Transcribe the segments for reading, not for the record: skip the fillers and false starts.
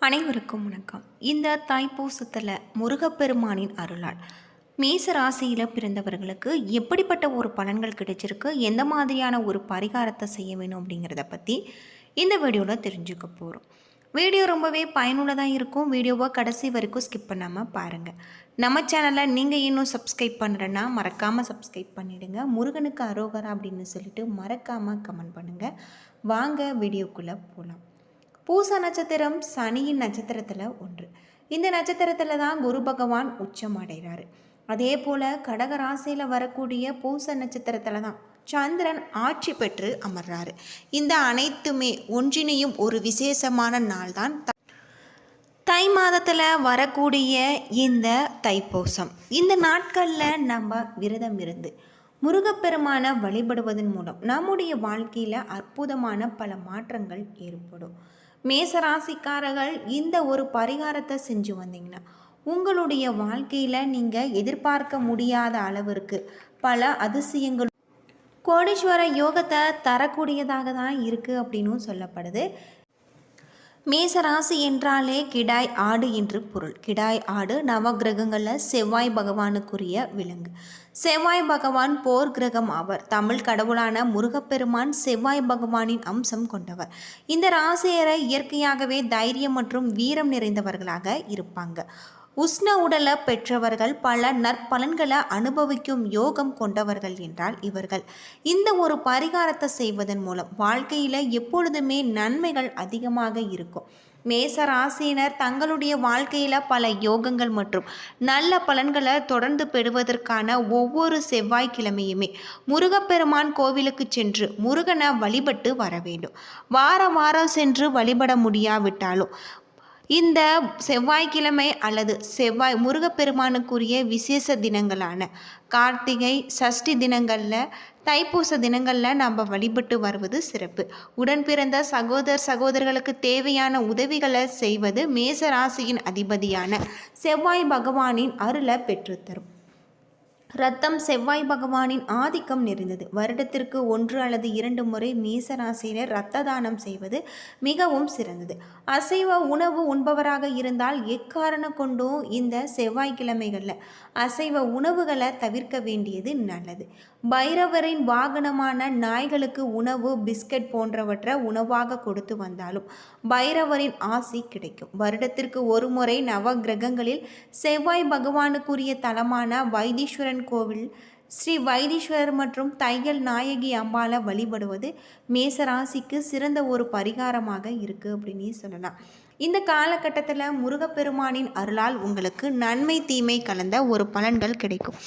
அனைவருக்கும் வணக்கம். இந்த தைப்பூசத்தில் முருகப்பெருமானின் அருளால் மேச ராசியில் பிறந்தவர்களுக்கு எப்படிப்பட்ட ஒரு பலன்கள் கிடைச்சிருக்கு, எந்த மாதிரியான ஒரு பரிகாரத்தை செய்ய வேணும் அப்படிங்கிறத பற்றி இந்த வீடியோவில் தெரிஞ்சுக்க போகிறோம். வீடியோ ரொம்பவே பயனுள்ளதாக இருக்கும். வீடியோவை கடைசி வரைக்கும் ஸ்கிப் பண்ணாமல் பாருங்கள். நம்ம சேனலை நீங்கள் இன்னும் சப்ஸ்கிரைப் பண்ணுறேன்னா மறக்காமல் சப்ஸ்கிரைப் பண்ணிவிடுங்க. முருகனுக்கு அரோகரா அப்படின்னு சொல்லிட்டு மறக்காமல் கமெண்ட் பண்ணுங்கள். வாங்க வீடியோக்குள்ளே போகலாம். பூச நட்சத்திரம் சனியின் நட்சத்திரத்தில் ஒன்று. இந்த நட்சத்திரத்தில் தான் குரு பகவான் உச்சம் அடைகிறாரு. அதே போல் கடகராசியில் வரக்கூடிய பூச நட்சத்திரத்தில் தான் சந்திரன் ஆட்சி பெற்று அமர்றாரு. இந்த அனைத்துமே ஒன்றினையும் ஒரு விசேஷமான நாள் தான் தை மாதத்தில் வரக்கூடிய இந்த தைப்பூசம். இந்த நாட்களில் நம்ம விரதம் இருந்து முருகப்பெருமான வழிபடுவதன் மூலம் நம்முடைய வாழ்க்கையில் அற்புதமான பல மாற்றங்கள் ஏற்படும். மேசராசிக்காரர்கள் இந்த ஒரு பரிகாரத்தை செஞ்சு வந்தீங்கன்னா உங்களுடைய வாழ்க்கையில் நீங்கள் எதிர்பார்க்க முடியாத அளவிற்கு பல அதிசயங்கள் கோடீஸ்வர யோகத்தை தரக்கூடியதாக தான் இருக்குது அப்படின்னும் சொல்லப்படுது. மேசராசி என்றாலே கிடாய் ஆடு என்று பொருள். கிடாய் ஆடு நவகிரகங்களில் செவ்வாய் பகவானுக்குரிய விலங்கு. செவ்வாய் பகவான் போர் கிரகம் ஆவர். தமிழ் கடவுளான முருகப்பெருமான் செவ்வாய் பகவானின் அம்சம் கொண்டவர். இந்த ராசியரை இயற்கையாகவே தைரியம் மற்றும் வீரம் நிறைந்தவர்களாக இருப்பாங்க. உஷ்ண உடலை பெற்றவர்கள், பல நற்பலன்களை அனுபவிக்கும் யோகம் கொண்டவர்கள் என்றால் இவர்கள். இந்த ஒரு பரிகாரத்தை செய்வதன் மூலம் வாழ்க்கையில் எப்பொழுதுமே நன்மைகள் அதிகமாக இருக்கும். மேச ராசியினர் தங்களுடைய வாழ்க்கையில் பல யோகங்கள் மற்றும் நல்ல பலன்களை தொடர்ந்து பெறுவதற்கான ஒவ்வொரு செவ்வாய்க்கிழமையுமே முருகப்பெருமான் கோவிலுக்கு சென்று முருகனை வழிபட்டு வர வேண்டும். வாரம் சென்று வழிபட முடியாவிட்டாலும் இந்த செவ்வாய்க்கிழமை அல்லது முருகப்பெருமானுக்குரிய விசேஷ தினங்களான கார்த்திகை சஷ்டி தினங்களில் தைப்பூச தினங்களில் நாம் வழிபட்டு வருவது சிறப்பு. உடன் பிறந்த சகோதரர்களுக்கு தேவையான உதவிகளை செய்வது மேச ராசியின் அதிபதியான செவ்வாய் பகவானின் அருளை பெற்றுத்தரும். ரத்தம் செவ்வாய் பகவானின் ஆதிக்கம் நிறைந்தது. வருடத்திற்கு 1 அல்லது 2 முறை மேசராசியினர் இரத்த தானம் செய்வது மிகவும் சிறந்தது. அசைவ உணவு உண்பவராக இருந்தால் எக்காரணம் கொண்டும் இந்த செவ்வாய்க்கிழமைகளில் அசைவ உணவுகளை தவிர்க்க வேண்டியது நல்லது. பைரவரின் வாகனமான நாய்களுக்கு உணவு, பிஸ்கட் போன்றவற்றை உணவாக கொடுத்து வந்தாலும் பைரவரின் ஆசி கிடைக்கும். வருடத்திற்கு 1 முறை நவ கிரகங்களில் செவ்வாய் பகவானுக்குரிய தலமான வைத்தீஸ்வரன் கோவில் ஸ்ரீ வைத்தீஸ்வரர் மற்றும் தையல் நாயகி அம்பாலை வழிபடுவது மேசராசிக்கு சிறந்த ஒரு பரிகாரமாக இருக்குது அப்படின்னு சொல்லலாம். இந்த காலகட்டத்தில் முருகப்பெருமானின் அருளால் உங்களுக்கு நன்மை தீமை கலந்த ஒரு பலன்கள் கிடைக்கும்.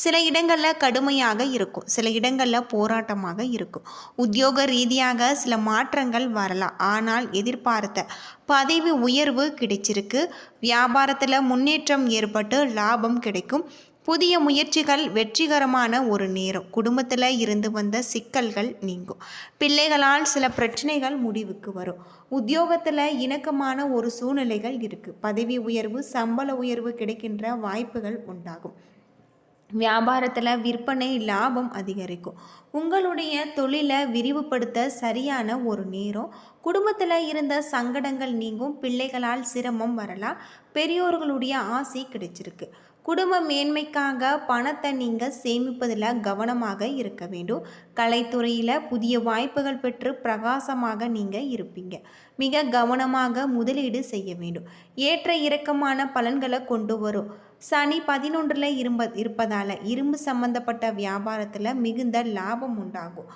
சில இடங்களில் கடுமையாக இருக்கும், சில இடங்களில் போராட்டமாக இருக்கும். உத்தியோக ரீதியாக சில மாற்றங்கள் வரலாம், ஆனால் எதிர்பார்த்த பதவி உயர்வு கிடைச்சிருக்கு. வியாபாரத்தில் முன்னேற்றம் ஏற்பட்டு லாபம் கிடைக்கும். புதிய முயற்சிகள் வெற்றிகரமான ஒரு நேரம். குடும்பத்தில் இருந்து வந்த சிக்கல்கள் நீங்கும். பிள்ளைகளால் சில பிரச்சனைகள் முடிவுக்கு வரும். உத்தியோகத்தில் இணக்கமான ஒரு சூழ்நிலைகள் இருக்குது. பதவி உயர்வு, சம்பள உயர்வு கிடைக்கின்ற வாய்ப்புகள் உண்டாகும். வியாபாரத்தில் விற்பனை லாபம் அதிகரிக்கும். உங்களுடைய தொழிலை விரிவுபடுத்த சரியான ஒரு நேரம். குடும்பத்தில் இருந்த சங்கடங்கள் நீங்கும். பிள்ளைகளால் சிரமம் வரலாம். பெரியோர்களுடைய ஆசை கிடைச்சிருக்கு. குடும்ப மேன்மைக்காக பணத்தை நீங்கள் சேமிப்பதில் கவனமாக இருக்க வேண்டும். கலைத்துறையில் புதிய வாய்ப்புகள் பெற்று பிரகாசமாக நீங்கள் இருப்பீங்க. மிக கவனமாக முதலீடு செய்ய வேண்டும். ஏற்ற இறக்கமான பலன்களை கொண்டு வரும். சனி 11ல் இருப்பதால் இரும்பு சம்பந்தப்பட்ட வியாபாரத்தில் மிகுந்த லாபம் உண்டாகும்.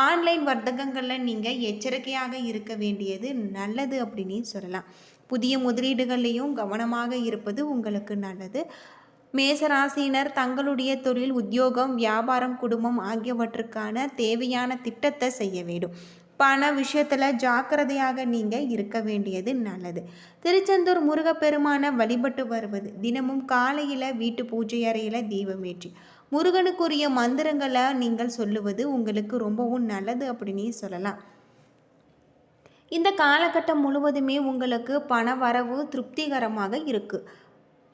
ஆன்லைன் வர்த்தகங்களில் நீங்கள் எச்சரிக்கையாக இருக்க வேண்டியது நல்லது அப்படின்னு சொல்லலாம். புதிய முதலீடுகள்லையும் கவனமாக இருப்பது உங்களுக்கு நல்லது. மேசராசியினர் தங்களுடைய தொழில், உத்தியோகம், வியாபாரம், குடும்பம் ஆகியவற்றுக்கான தேவையான திட்டத்தை செய்ய வேண்டும். பண விஷயத்தில் ஜாக்கிரதையாக நீங்கள் இருக்க வேண்டியது நல்லது. திருச்செந்தூர் முருகப்பெருமான வழிபட்டு வருவது, தினமும் காலையில் வீட்டு பூஜை அறையில் தீபமேற்றி முருகனுக்குரிய மந்திரங்களை நீங்கள் சொல்லுவது உங்களுக்கு ரொம்பவும் நல்லது அப்படின்னு சொல்லலாம். இந்த காலகட்டம் முழுவதுமே உங்களுக்கு பண வரவு திருப்திகரமாக இருக்குது.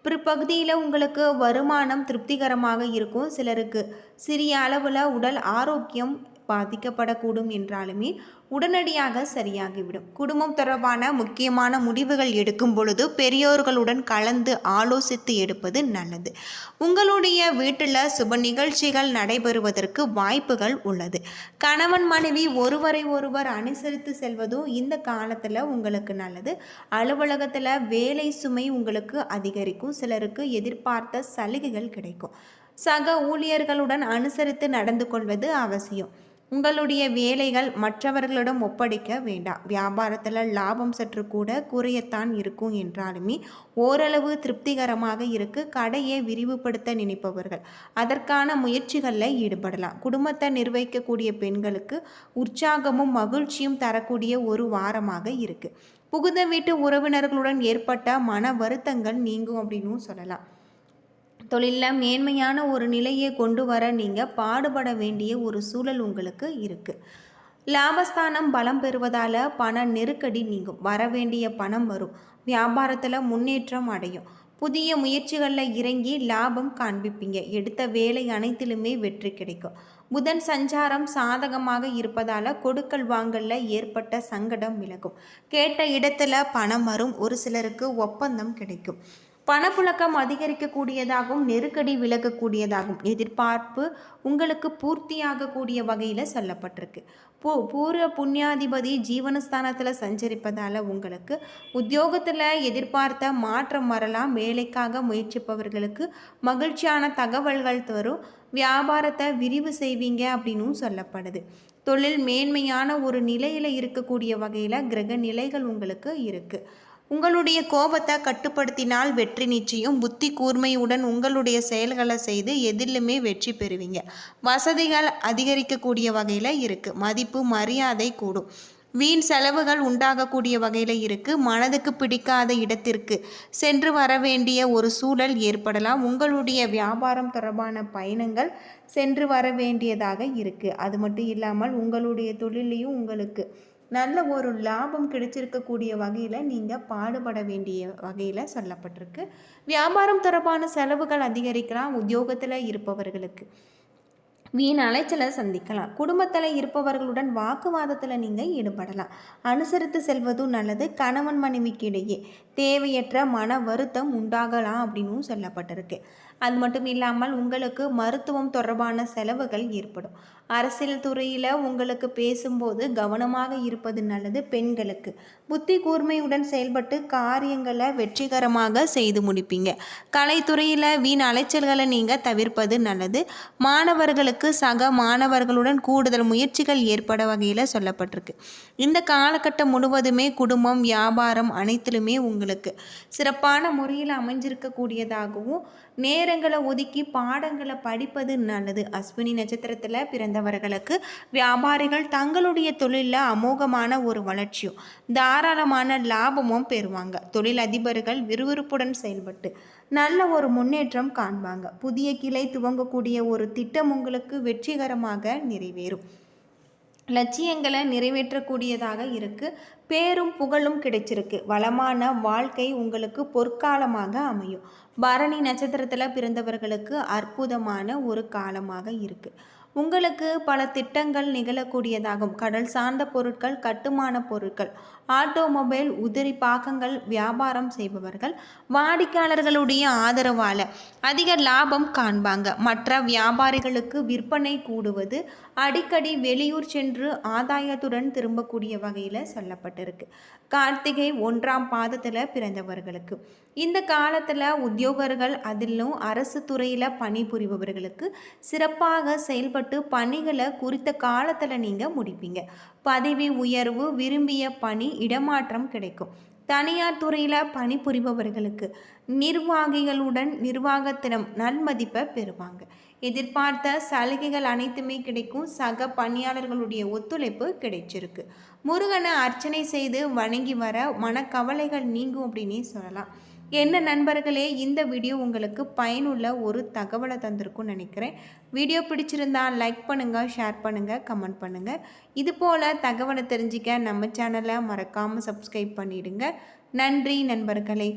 பிற்பகுதியில் உங்களுக்கு வருமானம் திருப்திகரமாக இருக்கும். சிலருக்கு சிறிய அளவில் உடல் ஆரோக்கியம் பாதிக்கப்படக்கூடும் என்றாலுமே உடனடியாக சரியாகிவிடும். குடும்பம் தொடர்பான முக்கியமான முடிவுகள் எடுக்கும் பொழுது பெரியோர்களுடன் கலந்து ஆலோசித்து எடுப்பது நல்லது. உங்களுடைய வீட்டில் சுப நிகழ்ச்சிகள் நடைபெறுவதற்கு வாய்ப்புகள் உள்ளது. கணவன் மனைவி ஒருவரை ஒருவர் அனுசரித்து செல்வதும் இந்த காலத்தில் உங்களுக்கு நல்லது. அலுவலகத்தில் வேலை சுமை உங்களுக்கு அதிகரிக்கும். சிலருக்கு எதிர்பார்த்த சலுகைகள் கிடைக்கும். சக ஊழியர்களுடன் அனுசரித்து நடந்து கொள்வது அவசியம். உங்களுடைய வேலைகள் மற்றவர்களிடம் ஒப்படைக்க வேண்டாம். வியாபாரத்தில் லாபம் சற்று கூட குறையத்தான் இருக்கும் என்றாலுமே ஓரளவு திருப்திகரமாக இருக்கு. கடையை விரிவுபடுத்த நினைப்பவர்கள் அதற்கான முயற்சிகளில் ஈடுபடலாம். குடும்பத்தை நிர்வகிக்கக்கூடிய பெண்களுக்கு உற்சாகமும் மகிழ்ச்சியும் தரக்கூடிய ஒரு வாரமாக இருக்கு. புகுந்த வீட்டு உறவினர்களுடன் ஏற்பட்ட மன வருத்தங்கள் நீங்கும் அப்படின்னு சொல்லலாம். தொழிலில் மேன்மையான ஒரு நிலையை கொண்டு வர நீங்கள் பாடுபட வேண்டிய ஒரு சூழல் உங்களுக்கு இருக்குது. லாபஸ்தானம் பலம் பெறுவதால் பண நெருக்கடி நீங்கும். வர வேண்டிய பணம் வரும். வியாபாரத்தில் முன்னேற்றம் அடையும். புதிய முயற்சிகளில் இறங்கி லாபம் காண்பிப்பீங்க. எடுத்த வேலை அனைத்திலுமே வெற்றி கிடைக்கும். புதன் சஞ்சாரம் சாதகமாக இருப்பதால் கொடுக்கல் வாங்கலில் ஏற்பட்ட சங்கடம் விலகும். கேட்ட இடத்துல பணம் வரும். ஒரு சிலருக்கு ஒப்பந்தம் கிடைக்கும். பணப்புழக்கம் அதிகரிக்கக்கூடியதாகவும் நெருக்கடி விலகக்கூடியதாகும். எதிர்பார்ப்பு உங்களுக்கு பூர்த்தியாகக்கூடிய வகையில் சொல்லப்பட்டிருக்கு. பூர்வ புண்ணியாதிபதி ஜீவனஸ்தானத்தில் சஞ்சரிப்பதால் உங்களுக்கு உத்தியோகத்தில் எதிர்பார்த்த மாற்றம் வரலாம். வேலைக்காக முயற்சிப்பவர்களுக்கு மகிழ்ச்சியான தகவல்கள் தரும். வியாபாரத்தை விரிவு செய்வீங்க அப்படின்னும் சொல்லப்படுது. தொழில் மேன்மையான ஒரு நிலையில் இருக்கக்கூடிய வகையில் கிரக நிலைகள் உங்களுக்கு இருக்குது. உங்களுடைய கோபத்தை கட்டுப்படுத்தினால் வெற்றி நிச்சயம். புத்தி கூர்மையுடன் உங்களுடைய செயல்களை செய்து எதிலுமே வெற்றி பெறுவீங்க. வசதிகள் அதிகரிக்கக்கூடிய வகையில் இருக்குது. மதிப்பு மரியாதை கூடும். வீண் செலவுகள் உண்டாகக்கூடிய வகையில் இருக்குது. மனதுக்கு பிடிக்காத இடத்திற்கு சென்று வர வேண்டிய ஒரு சூழல் ஏற்படலாம். உங்களுடைய வியாபாரம் தொடர்பான பயணங்கள் சென்று வர வேண்டியதாக இருக்குது. அது மட்டும் இல்லாமல் உங்களுடைய தொழிலையும் உங்களுக்கு நல்ல ஒரு லாபம் கிடைச்சிருக்கக்கூடிய வகையில் நீங்கள் பாடுபட வேண்டிய வகையில் சொல்லப்பட்டிருக்கு. வியாபாரம் தொடர்பான செலவுகள் அதிகரிக்கலாம். உத்தியோகத்தில் இருப்பவர்களுக்கு வீண் அலைச்சலை சந்திக்கலாம். குடும்பத்தில் இருப்பவர்களுடன் வாக்குவாதத்தில் நீங்கள் ஈடுபடலாம். அனுசரித்து செல்வதும் நல்லது. கணவன் மனைவிக்கு இடையே தேவையற்ற மன வருத்தம் உண்டாகலாம் அப்படின்னும் சொல்லப்பட்டிருக்கு. அது மட்டும் இல்லாமல் உங்களுக்கு மருத்துவம் தொடர்பான செலவுகள் ஏற்படும். அரசியல் துறையில் உங்களுக்கு பேசும்போது கவனமாக இருப்பது நல்லது. பெண்களுக்கு புத்தி கூர்மையுடன் செயல்பட்டு காரியங்களை வெற்றிகரமாக செய்து முடிப்பீங்க. கலைத்துறையில் வீண் அலைச்சல்களை நீங்கள் தவிர்ப்பது நல்லது. மாணவர்களுக்கு சக மாணவர்களுடன் கூடுதல் முயற்சிகள் ஏற்பட வகையில் சொல்லப்பட்டிருக்கு. இந்த காலகட்டம் முழுவதுமே குடும்பம் வியாபாரம் அனைத்திலுமே உங்களுக்கு சிறப்பான முறையில் அமைஞ்சிருக்கக்கூடியதாகவும் நேரங்களை ஒதுக்கி பாடங்களை படிப்பது நல்லது. அஸ்வினி நட்சத்திரத்தில் பிறந்தவர்களுக்கு வியாபாரிகள் தங்களுடைய தொழிலில் அமோகமான ஒரு வளர்ச்சியும் தாராளமான லாபமும் பெறுவாங்க. தொழில் அதிபர்கள் விறுவிறுப்புடன் செயல்பட்டு நல்ல ஒரு முன்னேற்றம் காண்பாங்க. புதிய கிளை துவங்கக்கூடிய ஒரு திட்டம் உங்களுக்கு வெற்றிகரமாக நிறைவேறும். லட்சியங்களை நிறைவேற்றக்கூடியதாக இருக்குது. பேரும் புகழும் கிடைச்சிருக்கு. வளமான வாழ்க்கை உங்களுக்கு பொற்காலமாக அமையும். பரணி நட்சத்திரத்தில் பிறந்தவர்களுக்கு அற்புதமான ஒரு காலமாக இருக்குது. உங்களுக்கு பல திட்டங்கள் நிகழக்கூடியதாகும். கடல் சார்ந்த பொருட்கள், கட்டுமான பொருட்கள், ஆட்டோமொபைல், உதிரி பாகங்கள் வியாபாரம் செய்பவர்கள் வாடிக்கையாளர்களுடைய ஆதரவால் அதிக லாபம் காண்பாங்க. மற்ற வியாபாரிகளுக்கு விற்பனை கூடுவது, அடிக்கடி வெளியூர் சென்று ஆதாயத்துடன் திரும்பக்கூடிய வகையில் சொல்லப்பட்டிருக்கு. கார்த்திகை 1ஆம் பாதத்தில் பிறந்தவர்களுக்கு இந்த காலத்தில் உத்தியோகர்கள் அதிலும் அரசு துறையில் பணிபுரிபவர்களுக்கு சிறப்பாக செயல்பட்டு பணிகளை குறித்த காலத்தில் நீங்கள் முடிப்பீங்க. பதவி உயர்வு, விரும்பிய பணி இடமாற்றம் கிடைக்கும். தனியார் துறையில் பணிபுரிபவர்களுக்கு நிர்வாகிகளுடன் நிர்வாகத்திடம் நன்மதிப்பை பெறுவாங்க. எதிர்பார்த்த சலுகைகள் அனைத்துமே கிடைக்கும். சக பணியாளர்களுடைய ஒத்துழைப்பு கிடைச்சிருக்கு. முருகனை அர்ச்சனை செய்து வணங்கி வர மனக்கவலைகள் நீங்கும் அப்படின்னே சொல்லலாம். என்ன நண்பர்களே, இந்த வீடியோ உங்களுக்கு பயனுள்ள ஒரு தகவலை தந்திருக்கும்னு நினைக்கிறேன். வீடியோ பிடிச்சிருந்தால் லைக் பண்ணுங்கள், ஷேர் பண்ணுங்கள், கமெண்ட் பண்ணுங்கள். இது போல் தகவலை தெரிஞ்சிக்க நம்ம சேனலை மறக்காமல் சப்ஸ்கிரைப் பண்ணிவிடுங்க. நன்றி நண்பர்களே.